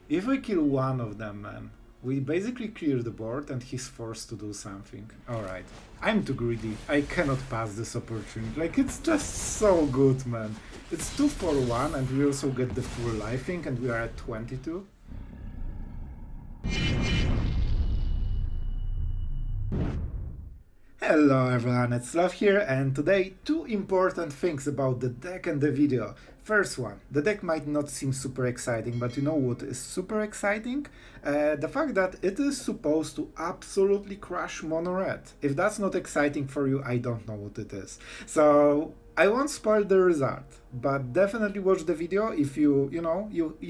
If we kill one of them, man, we basically clear the board and he's forced to do something. Alright. I'm too greedy. I cannot pass this opportunity. Like, it's just so good, man. It's 2 for 1 and we also get the full lifelink and we are at 22. Hello everyone, it's Sloth here, and today 2 important things about the deck and the video. First one, the deck might not seem super exciting, but you know what is super exciting? The fact that it is supposed to absolutely crush Mono-Red. If that's not exciting for you, I don't know what it is. So I won't spoil the result, but definitely watch the video if you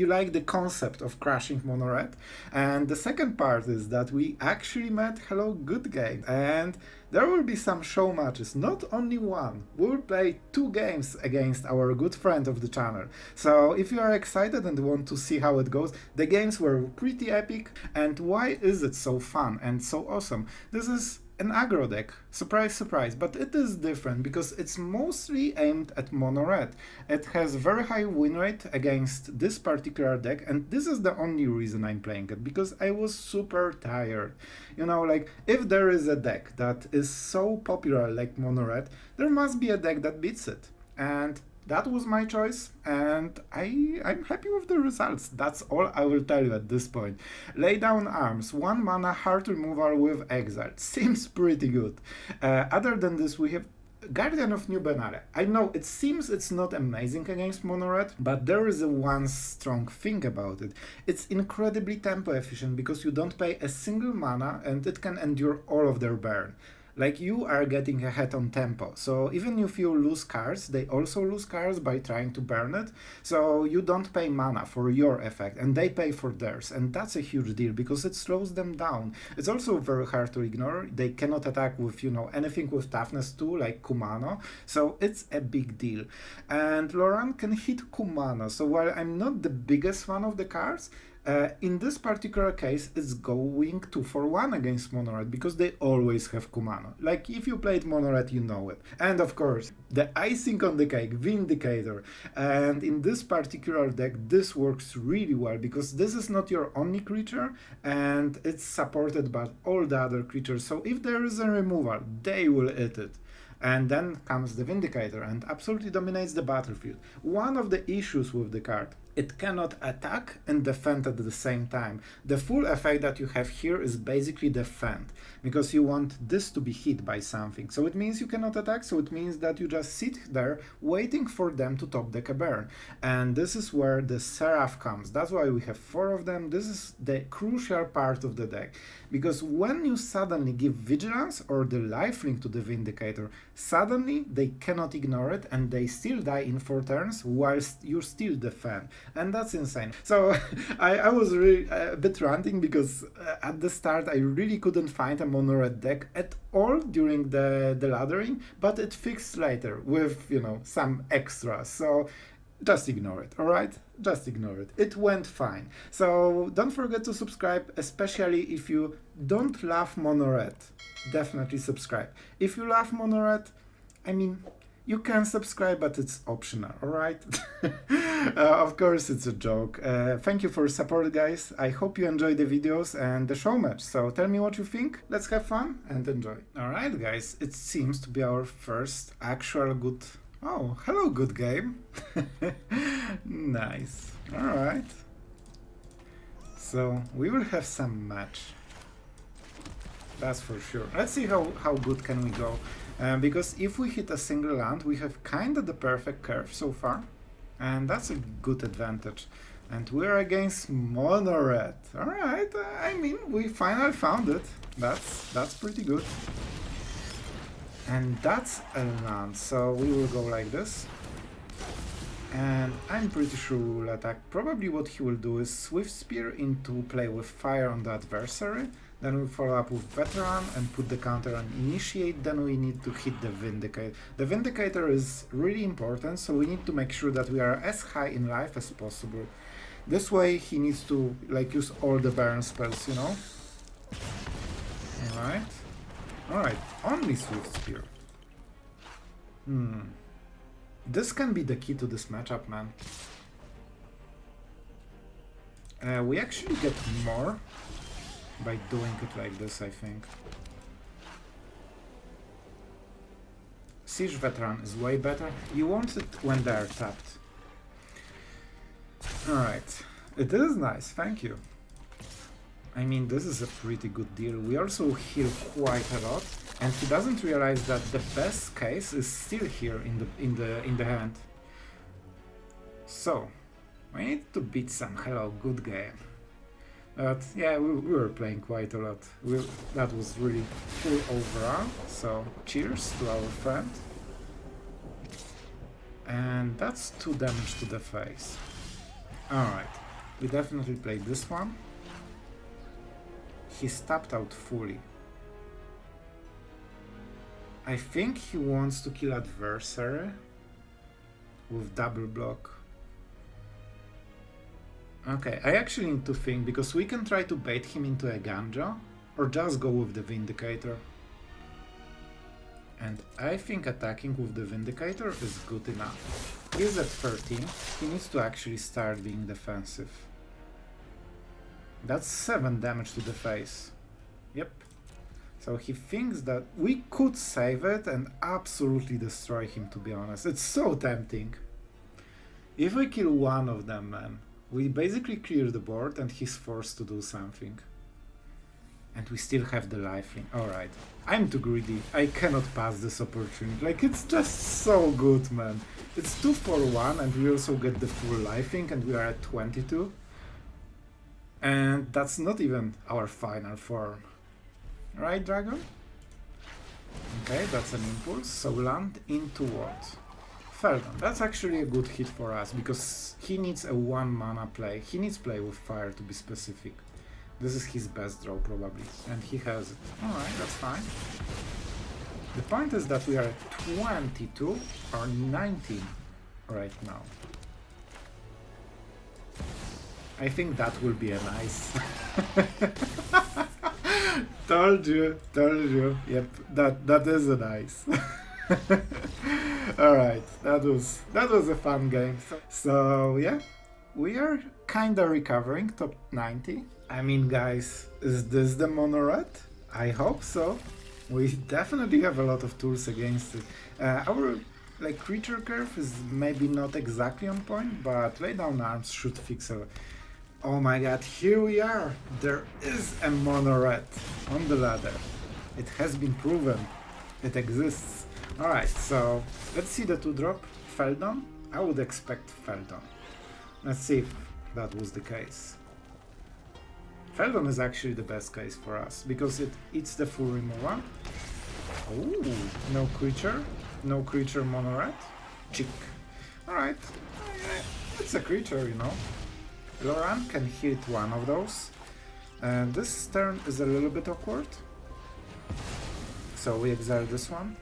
like the concept of crashing Mono-Red. And the second part is that we actually met Hello Good Game, and there will be some show matches, not only one. We will play 2 games against our good friend of the channel. So if you are excited and want to see how it goes, the games were pretty epic. And why is it so fun and so awesome? This is an aggro deck, surprise surprise, but it is different because it's mostly aimed at Mono-Red. It has very high win rate against this particular deck, and this is the only reason I'm playing it, because I was super tired. You know, like, if there is a deck that is so popular like Mono-Red, there must be a deck that beats it. And that was my choice, and I'm happy with the results. That's all I will tell you at this point. Lay down arms, 1 mana heart removal with exile. Seems pretty good. Other than this, we have Guardian of New Benalia. I know it seems it's not amazing against Mono-Red, but there is one strong thing about it. It's incredibly tempo efficient because you don't pay a single mana and it can endure all of their burn. Like, you are getting ahead on tempo, so even if you lose cards, they also lose cards by trying to burn it, so you don't pay mana for your effect, and they pay for theirs, and that's a huge deal, because it slows them down. It's also very hard to ignore. They cannot attack with, anything with toughness 2, like Kumano, so it's a big deal. And Loran can hit Kumano, so while I'm not the biggest fan of the cards, in this particular case, it's going 2 for 1 against Mono-Red because they always have Kumano. Like, if you played Mono-Red, you know it. And of course, the icing on the cake, Vindicator. And in this particular deck, this works really well because this is not your only creature and it's supported by all the other creatures. So if there is a removal, they will hit it. And then comes the Vindicator and absolutely dominates the battlefield. One of the issues with the card, it cannot attack and defend at the same time. The full effect that you have here is basically defend, because you want this to be hit by something. So it means you cannot attack, so it means that you just sit there waiting for them to top deck a burn. And this is where the Seraph comes. That's why we have 4 of them. This is the crucial part of the deck, because when you suddenly give Vigilance or the lifelink to the Vindicator, suddenly they cannot ignore it and they still die in 4 turns whilst you still defend. And that's insane. So I was really a bit ranting because at the start I really couldn't find a Mono-Red deck at all during the laddering, but it fixed later with, some extras. So just ignore it, alright? Just ignore it. It went fine. So don't forget to subscribe, especially if you don't love Mono-Red. Definitely subscribe. If you love Mono-Red, you can subscribe, but it's optional, alright? Of course, it's a joke. Thank you for support, guys. I hope you enjoy the videos and the show match. So tell me what you think. Let's have fun and enjoy. Alright, guys, it seems to be our first actual good... Oh, hello, good game. Nice. Alright. So we will have some match. That's for sure. Let's see how good can we go. Because if we hit a single land, we have kind of the perfect curve so far. And that's a good advantage. And we're against Mono-Red. Alright, we finally found it. That's pretty good. And that's a land, so we will go like this. And I'm pretty sure we will attack. Probably what he will do is Swift Spear into play with fire on the adversary. Then we follow up with Veteran and put the counter on Initiate. Then we need to hit the Vindicator. The Vindicator is really important, so we need to make sure that we are as high in life as possible. This way he needs to use all the burn spells, Alright, only Swift Spear. This can be the key to this matchup, man. We actually get more by doing it like this, I think. Siege Veteran is way better. You want it when they are tapped. Alright. It is nice, thank you. I mean, this is a pretty good deal. We also heal quite a lot, and he doesn't realize that the best case is still here in the hand. So, we need to beat some hello good game. But yeah, we were playing quite a lot. That was really cool overall. So cheers to our friend. And that's 2 damage to the face. Alright, we definitely played this one. He's tapped out fully. I think he wants to kill Adversary with double block. Okay, I actually need to think, because we can try to bait him into Eiganjo or just go with the Vindicator. And I think attacking with the Vindicator is good enough. He's at 13, he needs to actually start being defensive. That's 7 damage to the face. Yep. So he thinks that we could save it and absolutely destroy him, to be honest. It's so tempting. If we kill one of them, man, we basically clear the board and he's forced to do something. And we still have the lifelink. Alright. I'm too greedy. I cannot pass this opportunity. Like, it's just so good, man. It's 2 for 1 and we also get the full lifelink and we are at 22. And that's not even our final form. Right, Dragon? Okay, that's an impulse. So land into what? Feldon. That's actually a good hit for us, because he needs a 1 mana play. He needs play with fire, to be specific. This is his best draw, probably. And he has it. Alright, that's fine. The point is that we are at 22 or 19 right now. I think that will be a nice. Told you. Yep, that is a nice. All right, that was a fun game. So yeah, we are kinda recovering top 90. I mean, guys, is this the Mono-Red? I hope so. We definitely have a lot of tools against it. Our creature curve is maybe not exactly on point, but lay down arms should fix it. Oh my god, here we are! There is a Mono-Red on the ladder. It has been proven. It exists. Alright, so let's see the 2-drop. Feldon? I would expect Feldon. Let's see if that was the case. Feldon is actually the best case for us, because it eats the full removal. Ooh, no creature Mono-Red. Chick. Alright, it's a creature, you know. Loran can hit one of those. And this turn is a little bit awkward. So we exile this one.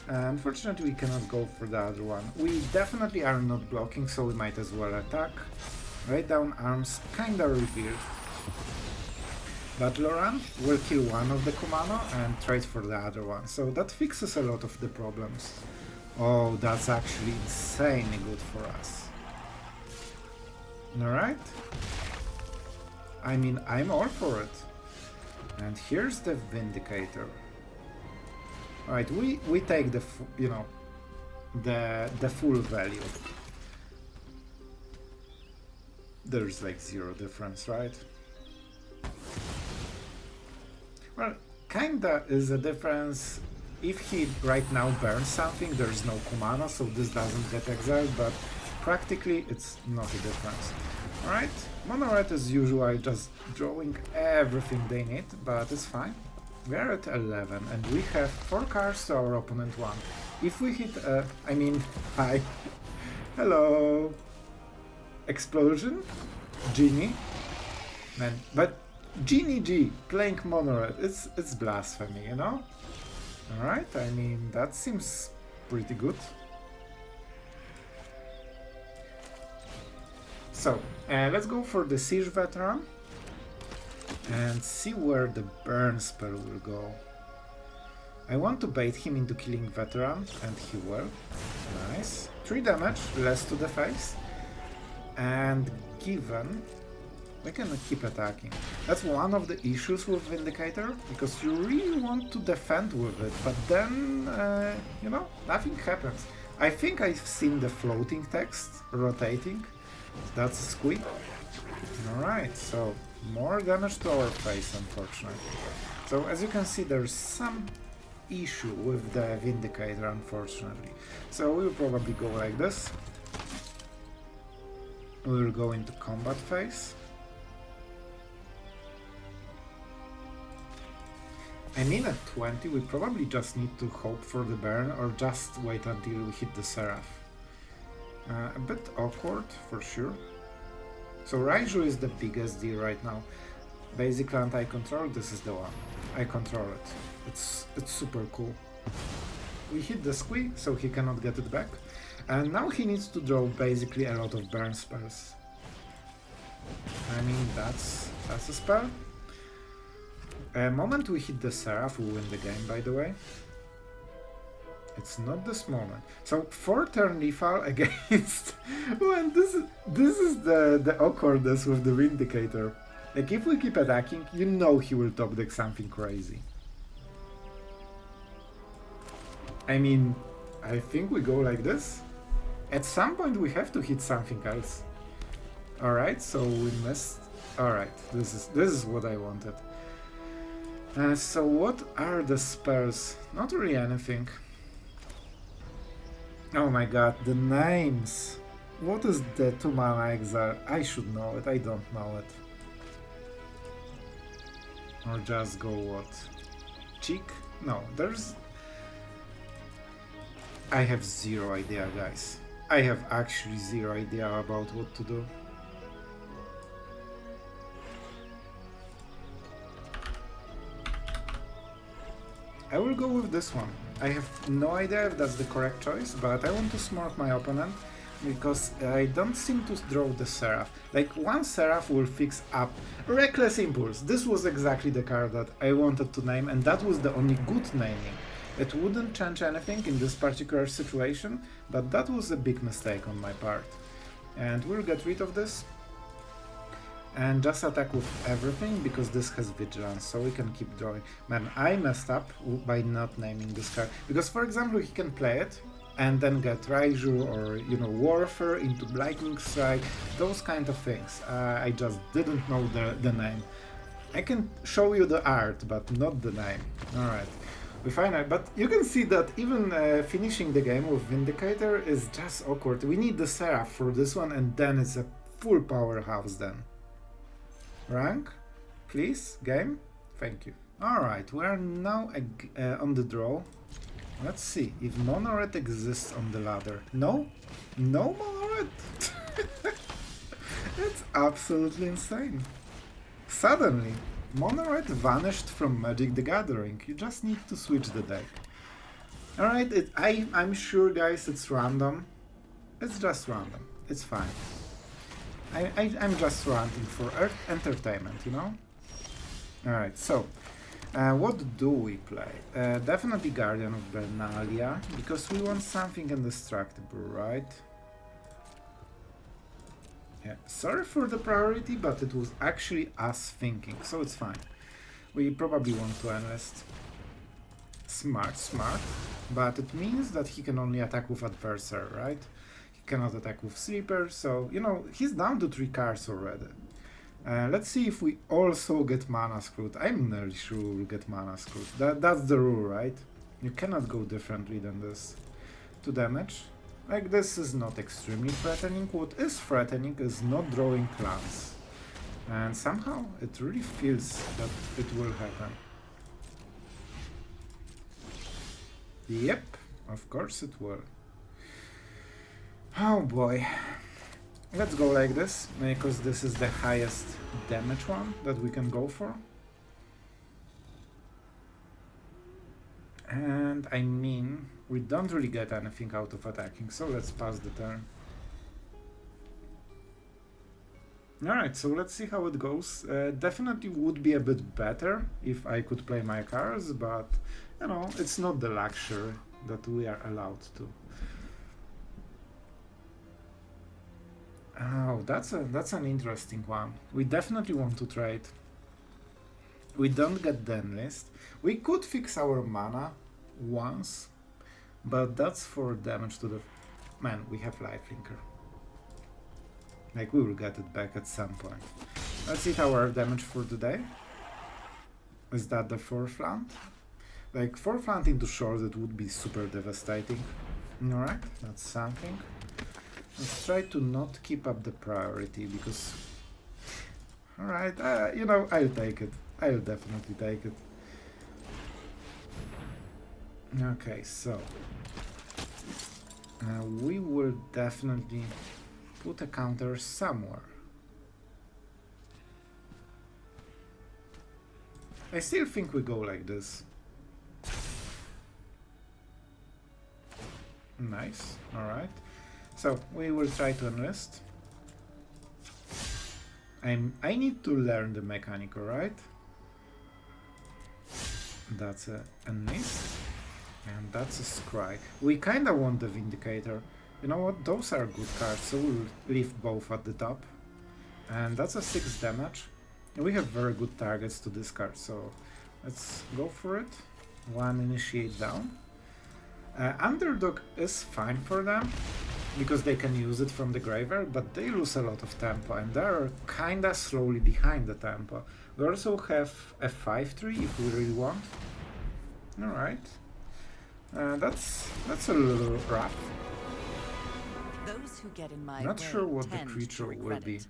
Unfortunately, we cannot go for the other one. We definitely are not blocking, so we might as well attack. Lay down arms, kinda revealed. But Loran will kill one of the Kumano and trade for the other one. So that fixes a lot of the problems. Oh, that's actually insanely good for us. Alright. I mean, I'm all for it. And here's the Vindicator. Alright, we take the the full value. There's like 0 difference, right? Well, kinda is a difference. If he right now burns something, there's no Kumano, so this doesn't get exiled, but practically it's not a difference. Alright, Mono-Red as usual, just drawing everything they need, but it's fine. We are at 11 and we have 4 cards to our opponent 1. If we hit hi. Hello. Explosion? Genie? Man, but Genie G playing Mono-Red, it's blasphemy, you know? Alright, I mean, that seems pretty good. So, let's go for the Siege Veteran and see where the burn spell will go. I want to bait him into killing Veteran, and he will. Nice. 3 damage, less to the face. And given We can keep attacking. That's one of the issues with Vindicator, because you really want to defend with it, but then, you know, nothing happens. I think I've seen the floating text rotating. That's a squeak. Alright, so more damage to our face, unfortunately. So as you can see, there's some issue with the Vindicator, unfortunately. So we'll probably go like this. We'll go into combat phase. I mean, at 20 we probably just need to hope for the burn or just wait until we hit the Seraph. A bit awkward, for sure. So Raiju is the biggest deal right now. Basic anti-control, this is the one. I control it. It's super cool. We hit the squeak, so he cannot get it back. And now he needs to draw basically a lot of burn spells. I mean, that's a spell. Moment we hit the Seraph, we win the game, by the way. It's not this moment. So 4 turn lethal against... well, this is the awkwardness with the Vindicator. Like, if we keep attacking, you know he will top deck something crazy. I mean, I think we go like this. At some point we have to hit something else. Alright, so we missed... Alright, this is what I wanted. So what are the spells? Not really anything. Oh my god, the names! What is the 2-mana exile? I should know it, I don't know it. Or just go what? Cheek? No, there's... I have zero idea, guys. I have actually zero idea about what to do. I will go with this one. I have no idea if that's the correct choice, but I want to smart my opponent because I don't seem to draw the Seraph. Like, one Seraph will fix up Reckless Impulse. This was exactly the card that I wanted to name, and that was the only good naming. It wouldn't change anything in this particular situation, but that was a big mistake on my part. And we'll get rid of this. And just attack with everything, because this has Vigilance, so we can keep drawing. Man, I messed up by not naming this card. Because, for example, he can play it, and then get Raiju or, you know, Warfare into Lightning Strike, those kind of things. I just didn't know the name. I can show you the art, but not the name. Alright, we find out. But you can see that even finishing the game with Vindicator is just awkward. We need the Seraph for this one, and then it's a full powerhouse then. Rank, please, game. Thank you. Alright, we are now on the draw. Let's see if Mono-Red exists on the ladder. No? No Mono-Red? It's absolutely insane. Suddenly, Mono-Red vanished from Magic the Gathering. You just need to switch the deck. Alright, I'm sure, guys, it's random. It's just random. It's fine. I'm just ranting for entertainment, you know? Alright, so, what do we play? Definitely Guardian of Benalia, because we want something indestructible, right? Yeah, sorry for the priority, but it was actually us thinking, so it's fine. We probably want to enlist. Smart, but it means that he can only attack with Adversary, right? Cannot attack with Sleeper, so, you know, he's down to 3 cards already. Let's see if we also get Mana Screwed. I'm nearly sure we'll get Mana Screwed. That's the rule, right? You cannot go differently than this. 2 damage. Like, this is not extremely threatening. What is threatening is not drawing clans. And somehow it really feels that it will happen. Yep, of course it will. Oh boy, let's go like this, because this is the highest damage one that we can go for. And I mean, we don't really get anything out of attacking, so let's pass the turn. Alright, so let's see how it goes. Definitely would be a bit better if I could play my cards, but, you know, it's not the luxury that we are allowed to. Oh, that's an interesting one. We definitely want to trade. We don't get the enlist. We could fix our mana once, but that's for damage to the... Man, we have lifelinker. Like, we will get it back at some point. Let's hit our damage for the day. Is that the 4th land? Like, 4th land into shores, it would be super devastating. Alright, that's something. Let's try to not keep up the priority, because... Alright, you know, I'll take it. I'll definitely take it. Okay, so... we will definitely put a counter somewhere. I still think we go like this. Nice, alright. So, we will try to enlist. I need to learn the mechanic, alright? That's a enlist. And that's a scry. We kinda want the Vindicator. You know what? Those are good cards, so we'll leave both at the top. And that's a 6 damage. We have very good targets to discard, so let's go for it. 1 initiate down. Underdog is fine for them, because they can use it from the graveyard, but they lose a lot of tempo, and they're kinda slowly behind the tempo. We also have a 5-3 if we really want. Alright. That's a little rough. Those who get in my Not way sure what the tend creature to will regret be. it.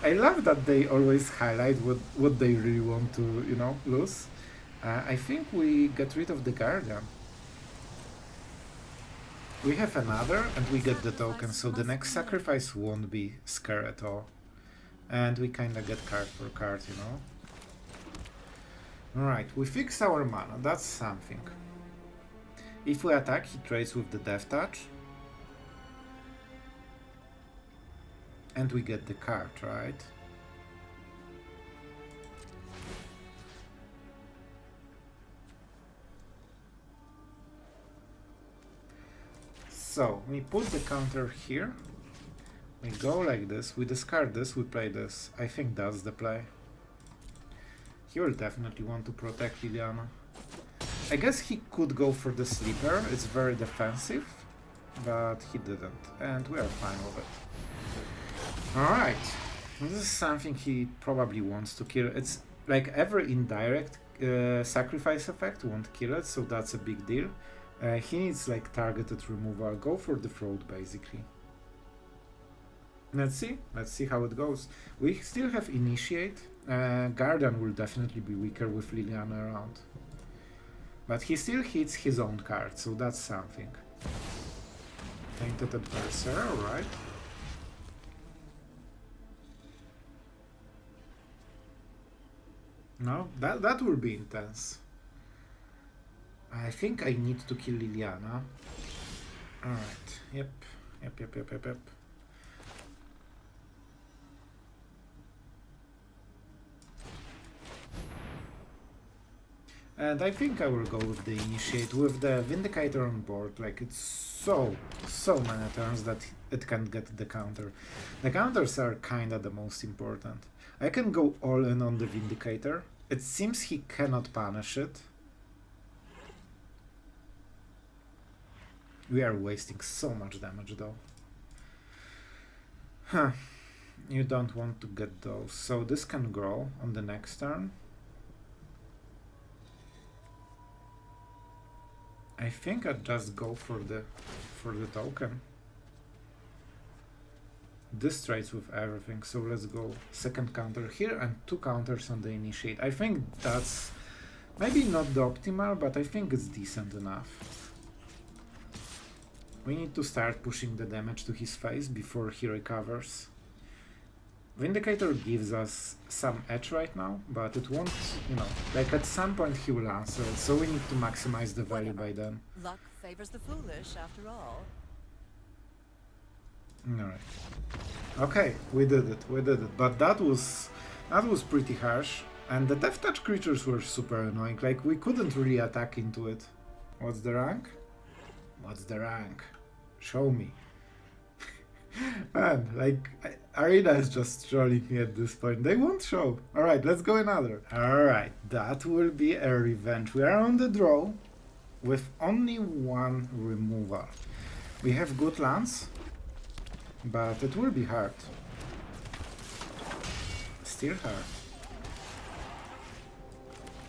I love that they always highlight what they really want to, you know, lose. I think we get rid of the Guardian. We have another, and we get the token, so the next sacrifice won't be scary at all. And we kinda get card for card, you know. Alright, we fix our mana, that's something. If we attack, he trades with the Death Touch. And we get the card, right? So, we put the counter here. We go like this, we discard this, we play this. I think that's the play. He will definitely want to protect Liliana. I guess he could go for the sleeper, it's very defensive, but he didn't, and we are fine with it. Alright, this is something he probably wants to kill. It's like every indirect sacrifice effect won't kill it, so that's a big deal. He needs like targeted removal, go for the throat basically. Let's see how it goes. We still have Initiate. Guardian will definitely be weaker with Liliana around. But he still hits his own card, so that's something. Anointed Adversary, alright. No, that will be intense. I think I need to kill Liliana. Alright, yep. And I think I will go with the Initiate, with the Vindicator on board. Like, it's so many turns that it can't get the counter. The counters are kinda the most important. I can go all in on the Vindicator. It seems he cannot punish it. We are wasting so much damage though. Huh. You don't want to get those. So this can grow on the next turn. I think I'd just go for the token. This trades with everything, so let's go second counter here and 2 counters on the Initiate. I think that's maybe not the optimal, but I think it's decent enough. We need to start pushing the damage to his face before he recovers. Vindicator gives us some edge right now, but it won't, you know, like at some point he will answer it, so we need to maximize the value by then. Luck favors the foolish, after all. Alright. Okay, we did it, but that was pretty harsh. And the Death Touch creatures were super annoying, like we couldn't really attack into it. What's the rank? What's the rank? Show me. Man, like, Arena is just trolling me at this point. They won't show. Alright, let's go another. Alright, that will be a revenge. We are on the draw with only one removal. We have good lands, but it will be hard. Still hard.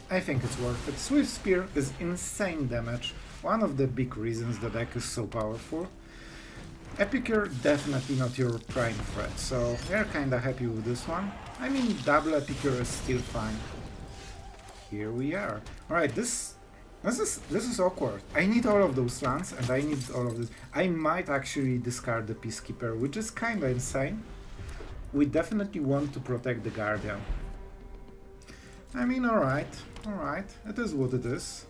I think it's worth it. Swift Spear is insane damage. One of the big reasons the deck is so powerful. Epicure, definitely not your prime threat, so we're kinda happy with this one. I mean, double Epicure is still fine. Here we are. Alright, this is awkward. I need all of those lands, and I need all of this. I might actually discard the Peacekeeper, which is kinda insane. We definitely want to protect the Guardian. I mean, alright, it is what it is.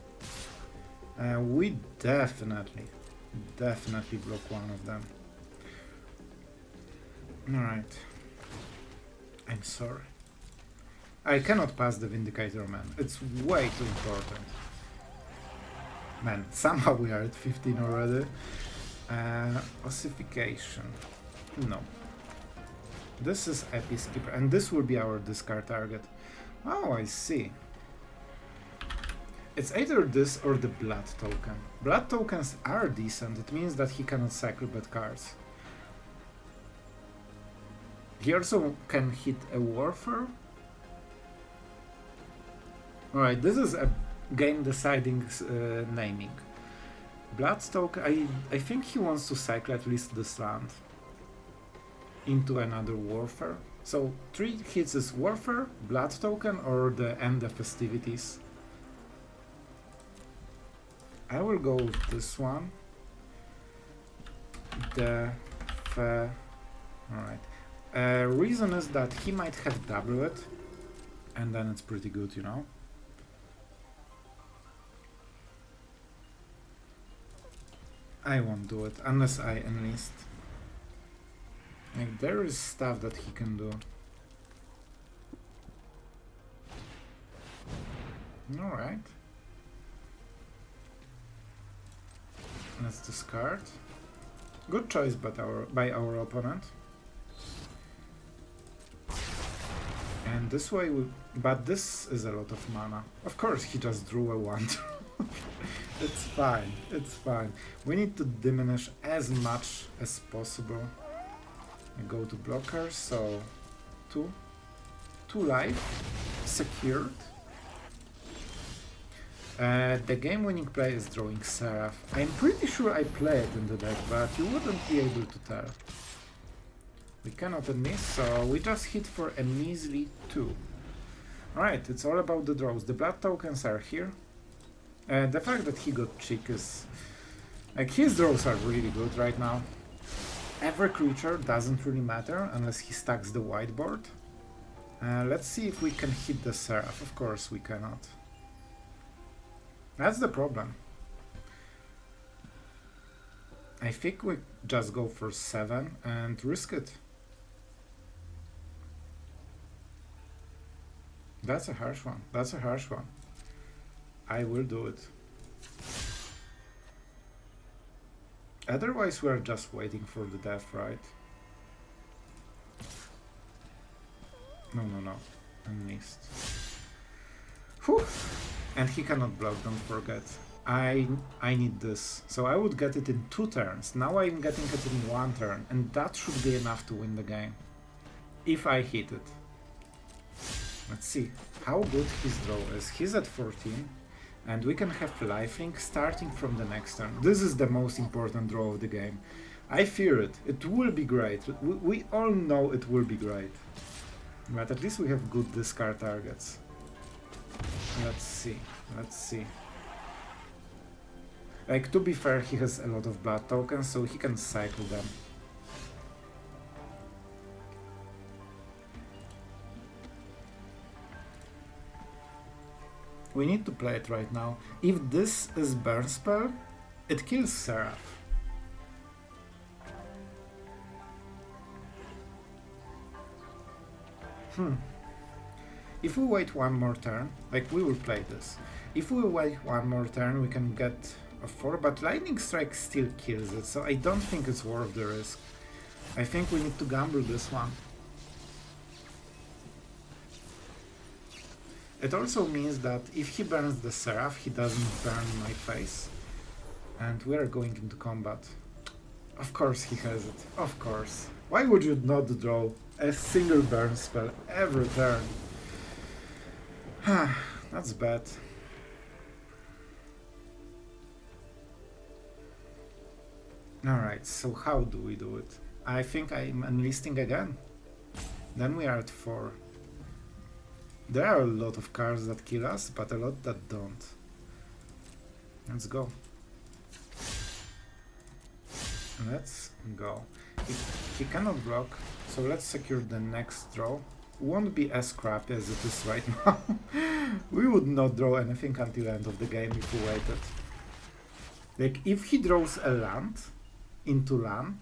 We definitely block one of them. Alright. I'm sorry. I cannot pass the Vindicator, man. It's way too important. Man, somehow we are at 15 already. Ossification. No. This is a Peacekeeper, and this will be our discard target. Oh, I see. It's either this or the Blood token. Blood tokens are decent, it means that he cannot cycle bad cards. He also can hit a Warfare. Alright, this is a game deciding naming. Blood token, I think he wants to cycle at least this land into another Warfare. So 3 hits is Warfare, Blood token, or the End of Festivities. I will go with this one. Alright. Reason is that he might have double it, and then it's pretty good, you know. I won't do it unless I enlist. Like, there is stuff that he can do. Alright. Let's discard. Good choice by our opponent. And this way but this is a lot of mana. Of course he just drew a 1. It's fine, it's fine. We need to diminish as much as possible. I go to blockers, so 2 life, secured. The game-winning play is drawing Seraph. I'm pretty sure I play it in the deck, but you wouldn't be able to tell. We cannot miss, so we just hit for a measly 2. Alright, it's all about the draws. The blood tokens are here. The fact that he got Chick is... like, his draws are really good right now. Every creature doesn't really matter unless he stacks the whiteboard. Let's see if we can hit the Seraph. Of course we cannot. That's the problem. I think we just go for 7 and risk it. That's a harsh one. That's a harsh one. I will do it. Otherwise we are just waiting for the death, right? No. I missed. Whew. And he cannot block, don't forget. I need this. So I would get it in 2 turns. Now I'm getting it in 1 turn. And that should be enough to win the game. If I hit it. Let's see how good his draw is. He's at 14. And we can have lifelink starting from the next turn. This is the most important draw of the game. I fear it. It will be great. We all know it will be great. But at least we have good discard targets. Let's see. Like, to be fair, he has a lot of blood tokens, so he can cycle them. We need to play it right now. If this is burn spell, it kills Seraph. If we wait one more turn, like, we will play this. If we wait one more turn, we can get a 4, but Lightning Strike still kills it, so I don't think it's worth the risk. I think we need to gamble this one. It also means that if he burns the Seraph, he doesn't burn my face. And we are going into combat. Of course he has it, of course. Why would you not draw a single burn spell every turn? That's bad. Alright, so how do we do it? I think I'm enlisting again. Then we are at 4. There are a lot of cards that kill us, but a lot that don't. Let's go. Let's go. He cannot block, so let's secure the next draw. Won't be as crappy as it is right now. We would not draw anything until the end of the game if we waited. Like, if he draws a land, into land,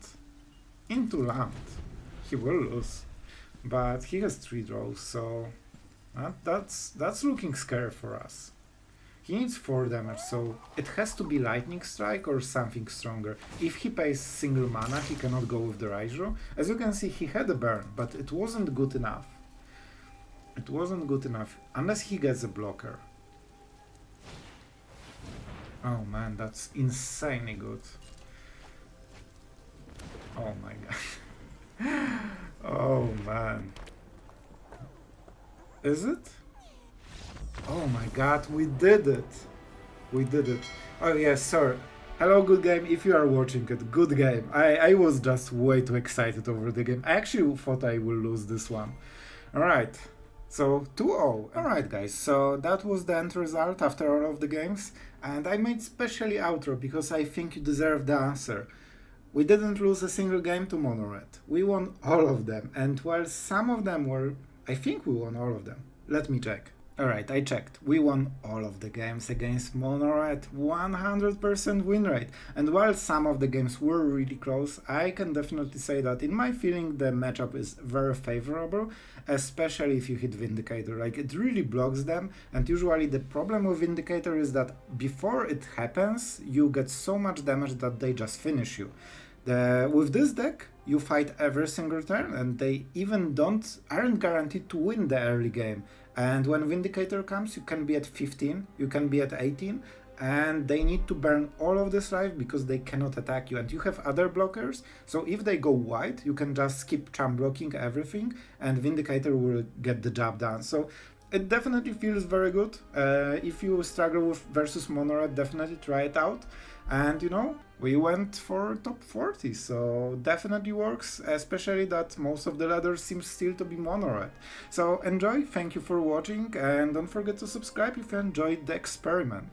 he will lose. But he has 3 draws, so that's looking scary for us. He needs 4 damage, so it has to be Lightning Strike or something stronger. If he pays single mana, he cannot go with the Raiju. As you can see, he had a burn, but it wasn't good enough. It wasn't good enough, unless he gets a blocker. Oh man, that's insanely good. Oh my god. Oh man. Is it? Oh my god, we did it! We did it. Oh yes, sir. Hello, good game, if you are watching it. Good game. I was just way too excited over the game. I actually thought I will lose this one. Alright, so 2-0. Alright guys, so that was the end result after all of the games. And I made specially outro because I think you deserve the answer. We didn't lose a single game to Mono-Red. We won all of them. And while some of them were... I think we won all of them. Let me check. Alright, I checked. We won all of the games against Mono-Red, 100% win rate. And while some of the games were really close, I can definitely say that in my feeling the matchup is very favorable, especially if you hit Vindicator. Like, it really blocks them, and usually the problem with Vindicator is that before it happens, you get so much damage that they just finish you. With this deck, you fight every single turn, and they even aren't guaranteed to win the early game. And when Vindicator comes, you can be at 15, you can be at 18, and they need to burn all of this life because they cannot attack you. And you have other blockers, so if they go white, you can just skip champ blocking everything, and Vindicator will get the job done. So it definitely feels very good. If you struggle with versus Mono-Red, definitely try it out. And you know, we went for top 40, so definitely works, especially that most of the ladder seems still to be Mono-Red. So enjoy, thank you for watching, and don't forget to subscribe if you enjoyed the experiment.